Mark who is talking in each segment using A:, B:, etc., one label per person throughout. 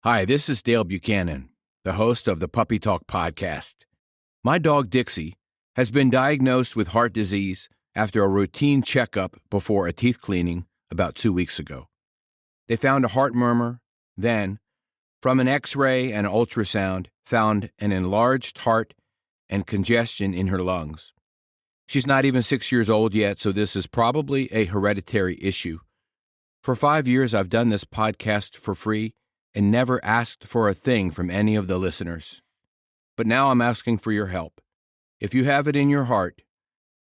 A: Hi, this is Dale Buchanan, the host of the Puppy Talk podcast. My dog Dixie has been diagnosed with heart disease after a routine checkup before a teeth cleaning about 2 weeks ago. They found a heart murmur, then, from an x-ray and ultrasound, found an enlarged heart and congestion in her lungs. She's not even 6 years old yet, so this is probably a hereditary issue. For 5 years, I've done this podcast for free and never asked for a thing from any of the listeners. But now I'm asking for your help. If you have it in your heart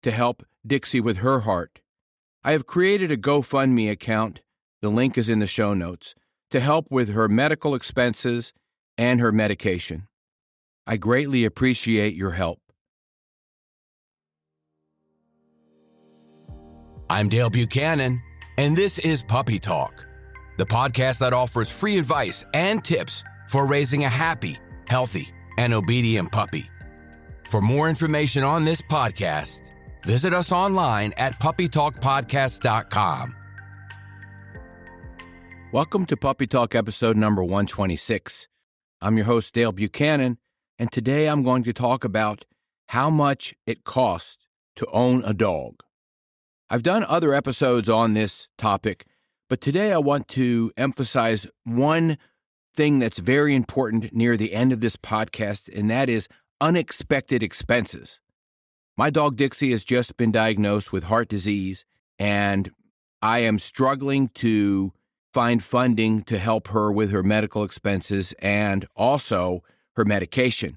A: to help Dixie with her heart, I have created a GoFundMe account, the link is in the show notes, to help with her medical expenses and her medication. I greatly appreciate your help. I'm Dale Buchanan, and this is Puppy Talk, the podcast that offers free advice and tips for raising a happy, healthy, and obedient puppy. For more information on this podcast, visit us online at puppytalkpodcast.com. Welcome to Puppy Talk episode number 126. I'm your host, Dale Buchanan, and today I'm going to talk about how much it costs to own a dog. I've done other episodes on this topic, but today I want to emphasize one thing that's very important near the end of this podcast, and that is unexpected expenses. My dog Dixie has just been diagnosed with heart disease, and I am struggling to find funding to help her with her medical expenses and also her medication.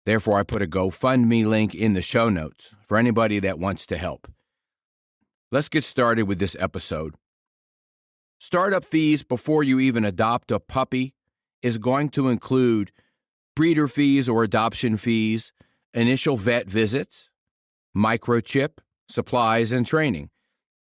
A: Therefore, I put a GoFundMe link in the show notes for anybody that wants to help. Let's get started with this episode. Startup fees before you even adopt a puppy is going to include breeder fees or adoption fees, initial vet visits, microchip, supplies, and training.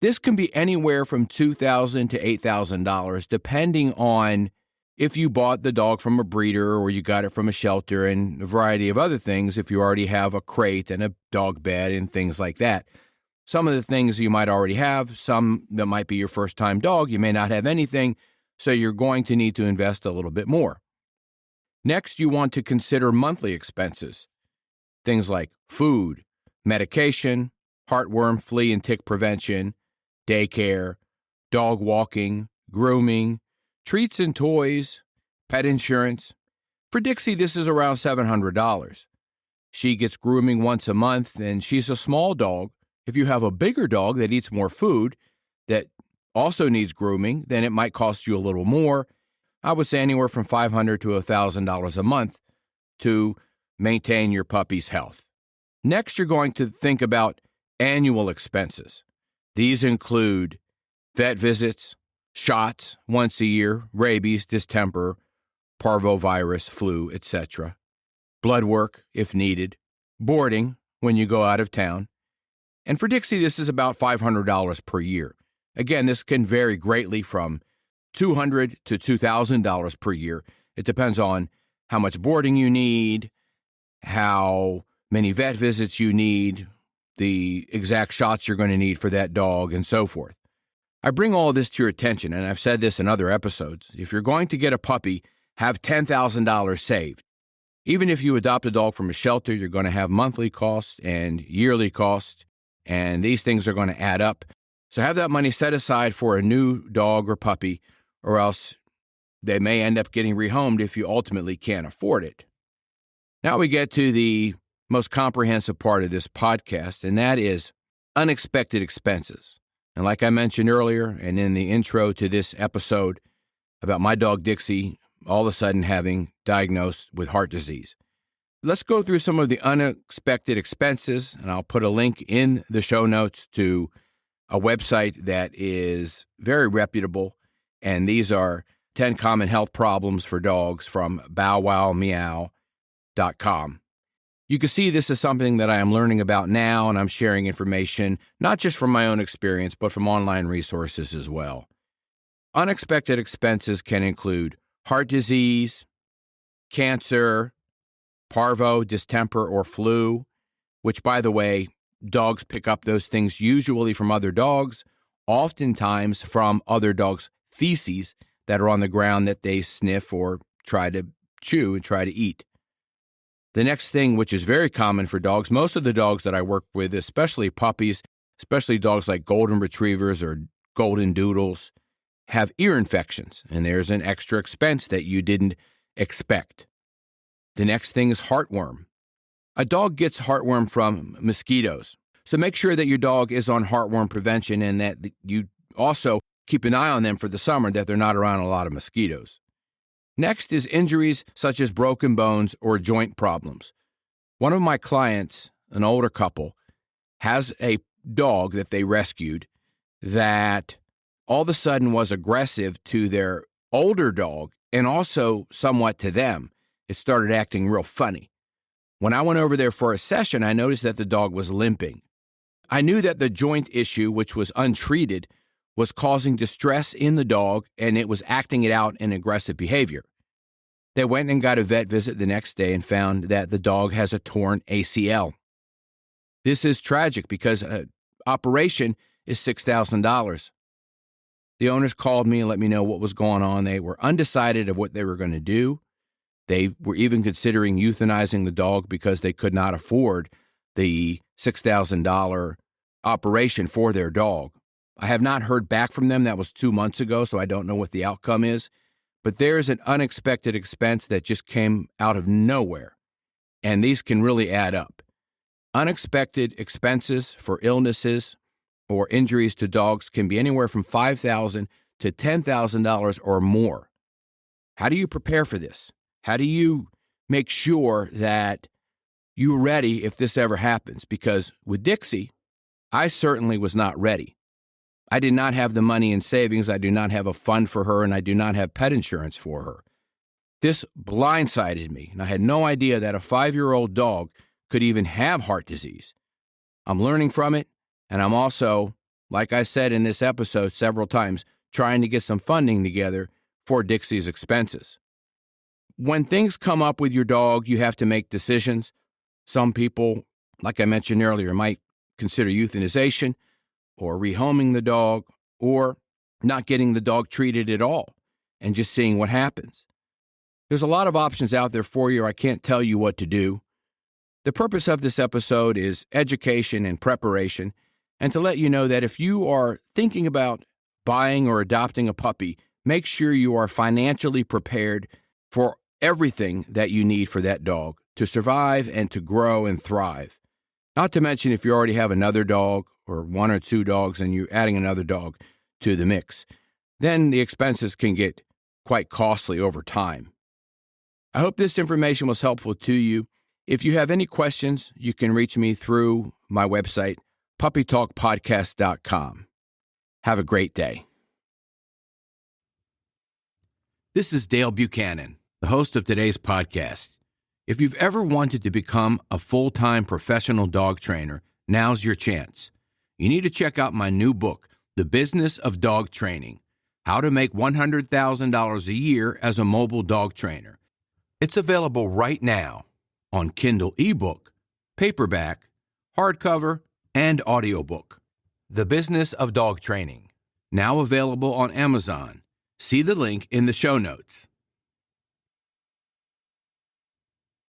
A: This can be anywhere from $2,000 to $8,000, depending on if you bought the dog from a breeder or you got it from a shelter, and a variety of other things if you already have a crate and a dog bed and things like that. Some of the things you might already have, some that might be your first-time dog, you may not have anything, so you're going to need to invest a little bit more. Next, you want to consider monthly expenses, things like food, medication, heartworm, flea and tick prevention, daycare, dog walking, grooming, treats and toys, pet insurance. For Dixie, this is around $700. She gets grooming once a month, and she's a small dog. If you have a bigger dog that eats more food that also needs grooming, then it might cost you a little more. I would say anywhere from $500 to $1,000 a month to maintain your puppy's health. Next, you're going to think about annual expenses. These include vet visits, shots once a year, rabies, distemper, parvovirus, flu, etc., Bloodwork if needed, boarding when you go out of town. And for Dixie, this is about $500 per year. Again, this can vary greatly from $200 to $2,000 per year. It depends on how much boarding you need, how many vet visits you need, the exact shots you're going to need for that dog, and so forth. I bring all this to your attention, and I've said this in other episodes. If you're going to get a puppy, have $10,000 saved. Even if you adopt a dog from a shelter, you're going to have monthly costs and yearly costs, and these things are going to add up. So have that money set aside for a new dog or puppy, or else they may end up getting rehomed if you ultimately can't afford it. Now we get to the most comprehensive part of this podcast, and that is unexpected expenses. And like I mentioned earlier, and in the intro to this episode about my dog Dixie all of a sudden having diagnosed with heart disease. Let's go through some of the unexpected expenses, and I'll put a link in the show notes to a website that is very reputable, and these are 10 Common Health Problems for Dogs from bowwowmeow.com. You can see this is something that I am learning about now, and I'm sharing information not just from my own experience, but from online resources as well. Unexpected expenses can include heart disease, cancer, parvo, distemper, or flu, which, by the way, dogs pick up those things usually from other dogs, oftentimes from other dogs' feces that are on the ground that they sniff or try to chew and try to eat. The next thing, which is very common for dogs, most of the dogs that I work with, especially puppies, especially dogs like golden retrievers or golden doodles, have ear infections, and there's an extra expense that you didn't expect. The next thing is heartworm. A dog gets heartworm from mosquitoes, so make sure that your dog is on heartworm prevention and that you also keep an eye on them for the summer, that they're not around a lot of mosquitoes. Next is injuries such as broken bones or joint problems. One of my clients, an older couple, has a dog that they rescued that all of a sudden was aggressive to their older dog and also somewhat to them. It started acting real funny. When I went over there for a session, I noticed that the dog was limping. I knew that the joint issue, which was untreated, was causing distress in the dog, and it was acting it out in aggressive behavior. They went and got a vet visit the next day and found that the dog has a torn ACL. This is tragic because an operation is $6,000. The owners called me and let me know what was going on. They were undecided of what they were going to do. They were even considering euthanizing the dog because they could not afford the $6,000 operation for their dog. I have not heard back from them. That was 2 months ago, so I don't know what the outcome is. But there's an unexpected expense that just came out of nowhere, and these can really add up. Unexpected expenses for illnesses or injuries to dogs can be anywhere from $5,000 to $10,000 or more. How do you prepare for this? How do you make sure that you're ready if this ever happens? Because with Dixie, I certainly was not ready. I did not have the money in savings. I do not have a fund for her, and I do not have pet insurance for her. This blindsided me, and I had no idea that a 5-year-old dog could even have heart disease. I'm learning from it, and I'm also, like I said in this episode several times, trying to get some funding together for Dixie's expenses. When things come up with your dog, you have to make decisions. Some people, like I mentioned earlier, might consider euthanization or rehoming the dog or not getting the dog treated at all and just seeing what happens. There's a lot of options out there for you. I can't tell you what to do. The purpose of this episode is education and preparation, and to let you know that if you are thinking about buying or adopting a puppy, make sure you are financially prepared for everything that you need for that dog to survive and to grow and thrive. Not to mention if you already have another dog or 1 or 2 dogs and you're adding another dog to the mix, then the expenses can get quite costly over time. I hope this information was helpful to you. If you have any questions, you can reach me through my website, puppytalkpodcast.com. Have a great day. This is Dale Buchanan, the host of today's podcast. If you've ever wanted to become a full-time professional dog trainer, now's your chance. You need to check out my new book, The Business of Dog Training, How to Make $100,000 a Year as a Mobile Dog Trainer. It's available right now on Kindle ebook, paperback, hardcover, and audiobook. The Business of Dog Training, now available on Amazon. See the link in the show notes.